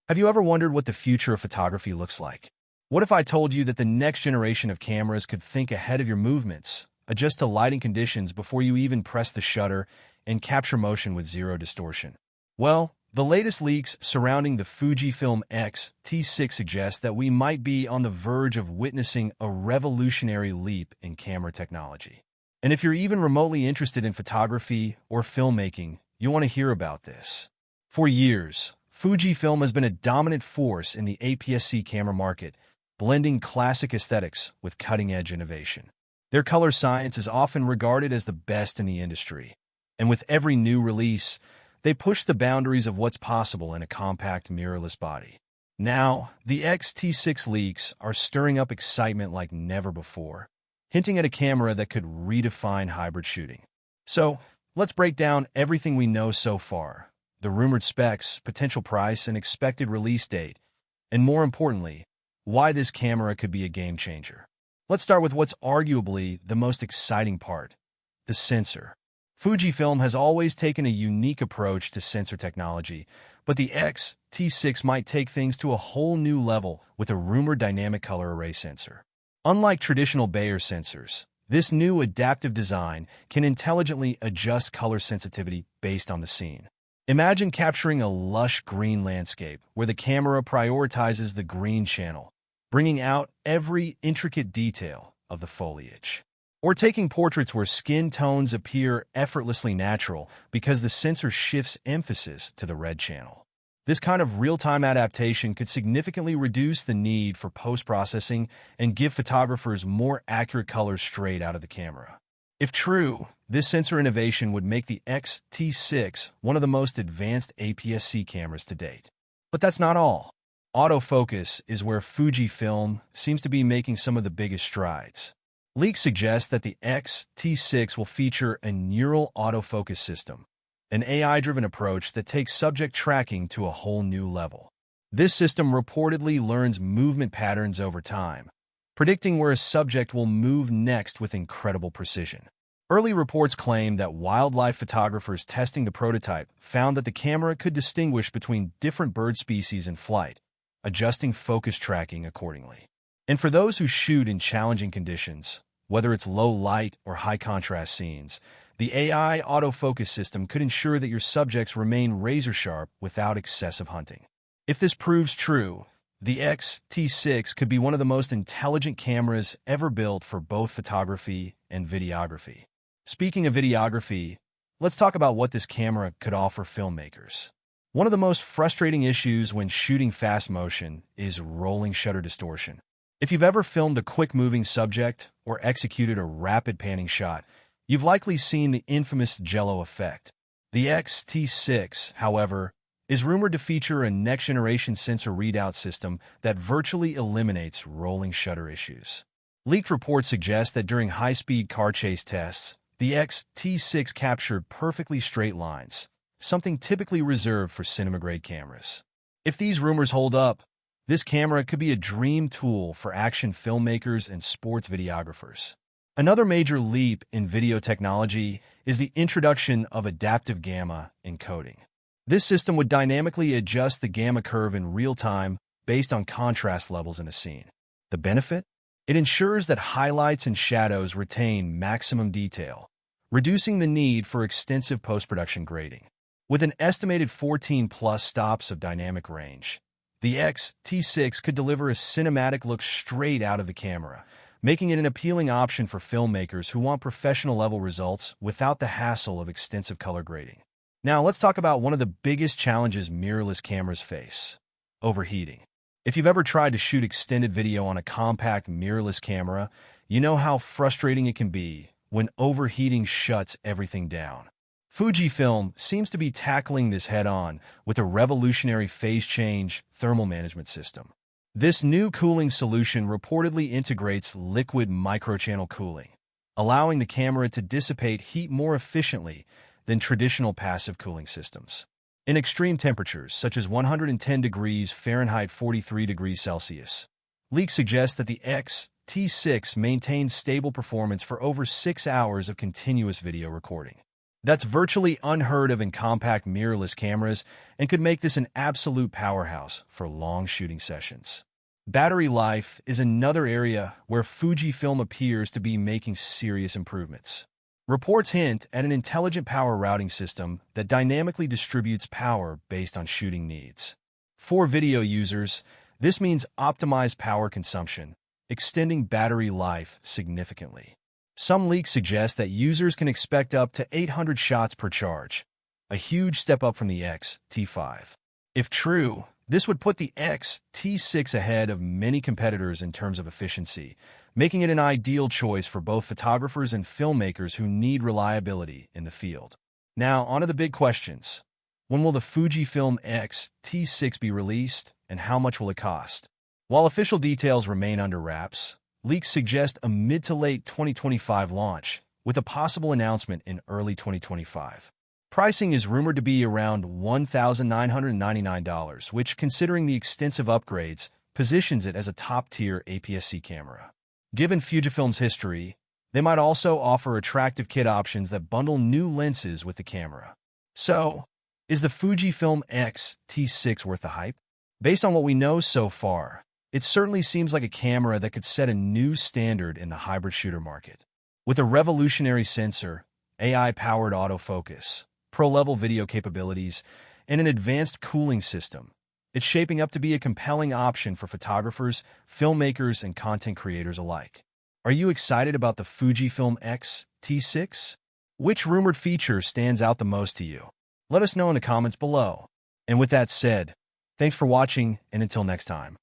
Have you ever wondered what the future of photography looks like? What if I told you that the next generation of cameras could think ahead of your movements, adjust to lighting conditions before you even press the shutter, and capture motion with zero distortion? Well, the latest leaks surrounding the Fujifilm X-T6 suggest that we might be on the verge of witnessing a revolutionary leap in camera technology. And if you're even remotely interested in photography or filmmaking, you want to hear about this. For years, Fujifilm has been a dominant force in the APS-C camera market, blending classic aesthetics with cutting-edge innovation. Their color science is often regarded as the best in the industry, and with every new release, they push the boundaries of what's possible in a compact mirrorless body. Now, the X-T6 leaks are stirring up excitement like never before, hinting at a camera that could redefine hybrid shooting. So, let's break down everything we know so far: the rumored specs, potential price, and expected release date, and more importantly, why this camera could be a game changer. Let's start with what's arguably the most exciting part: the sensor. Fujifilm has always taken a unique approach to sensor technology, but the X-T6 might take things to a whole new level with a rumored dynamic color array sensor. Unlike traditional Bayer sensors, this new adaptive design can intelligently adjust color sensitivity based on the scene. Imagine capturing a lush green landscape where the camera prioritizes the green channel, bringing out every intricate detail of the foliage. Or taking portraits where skin tones appear effortlessly natural because the sensor shifts emphasis to the red channel. This kind of real-time adaptation could significantly reduce the need for post-processing and give photographers more accurate colors straight out of the camera. If true, this sensor innovation would make the X-T6 one of the most advanced APS-C cameras to date. But that's not all. Autofocus is where Fujifilm seems to be making some of the biggest strides. Leaks suggest that the X-T6 will feature a neural autofocus system, an AI-driven approach that takes subject tracking to a whole new level. This system reportedly learns movement patterns over time, predicting where a subject will move next with incredible precision. Early reports claim that wildlife photographers testing the prototype found that the camera could distinguish between different bird species in flight, adjusting focus tracking accordingly. And for those who shoot in challenging conditions, whether it's low light or high contrast scenes, the AI autofocus system could ensure that your subjects remain razor-sharp without excessive hunting. If this proves true, the X-T6 could be one of the most intelligent cameras ever built for both photography and videography. Speaking of videography, let's talk about what this camera could offer filmmakers. One of the most frustrating issues when shooting fast motion is rolling shutter distortion. If you've ever filmed a quick-moving subject or executed a rapid panning shot, you've likely seen the infamous Jello effect. The X-T6, however, is rumored to feature a next-generation sensor readout system that virtually eliminates rolling shutter issues. Leaked reports suggest that during high-speed car chase tests, the X-T6 captured perfectly straight lines, something typically reserved for cinema-grade cameras. If these rumors hold up, this camera could be a dream tool for action filmmakers and sports videographers. Another major leap in video technology is the introduction of adaptive gamma encoding. This system would dynamically adjust the gamma curve in real time based on contrast levels in a scene. The benefit? It ensures that highlights and shadows retain maximum detail, reducing the need for extensive post-production grading. With an estimated 14+ stops of dynamic range, the X-T6 could deliver a cinematic look straight out of the camera, making it an appealing option for filmmakers who want professional-level results without the hassle of extensive color grading. Now, let's talk about one of the biggest challenges mirrorless cameras face: overheating. If you've ever tried to shoot extended video on a compact mirrorless camera, you know how frustrating it can be when overheating shuts everything down. Fujifilm seems to be tackling this head-on with a revolutionary phase change thermal management system. This new cooling solution reportedly integrates liquid microchannel cooling, allowing the camera to dissipate heat more efficiently than traditional passive cooling systems. In extreme temperatures, such as 110 degrees Fahrenheit 43 degrees Celsius, leaks suggest that the X-T6 maintains stable performance for over 6 hours of continuous video recording. That's virtually unheard of in compact mirrorless cameras and could make this an absolute powerhouse for long shooting sessions. Battery life is another area where Fujifilm appears to be making serious improvements. Reports hint at an intelligent power routing system that dynamically distributes power based on shooting needs. For video users, this means optimized power consumption, extending battery life significantly. Some leaks suggest that users can expect up to 800 shots per charge, a huge step up from the X-T5. If true, this would put the X-T6 ahead of many competitors in terms of efficiency, making it an ideal choice for both photographers and filmmakers who need reliability in the field. Now, on to the big questions. When will the Fujifilm X-T6 be released, and how much will it cost? While official details remain under wraps, leaks suggest a mid to late 2025 launch, with a possible announcement in early 2025. Pricing is rumored to be around $1,999, which, considering the extensive upgrades, positions it as a top-tier APS-C camera. Given Fujifilm's history, they might also offer attractive kit options that bundle new lenses with the camera. So, is the Fujifilm X-T6 worth the hype? Based on what we know so far, it certainly seems like a camera that could set a new standard in the hybrid shooter market. With a revolutionary sensor, AI-powered autofocus, pro-level video capabilities, and an advanced cooling system, it's shaping up to be a compelling option for photographers, filmmakers, and content creators alike. Are you excited about the Fujifilm X-T6? Which rumored feature stands out the most to you? Let us know in the comments below. And with that said, thanks for watching, and until next time.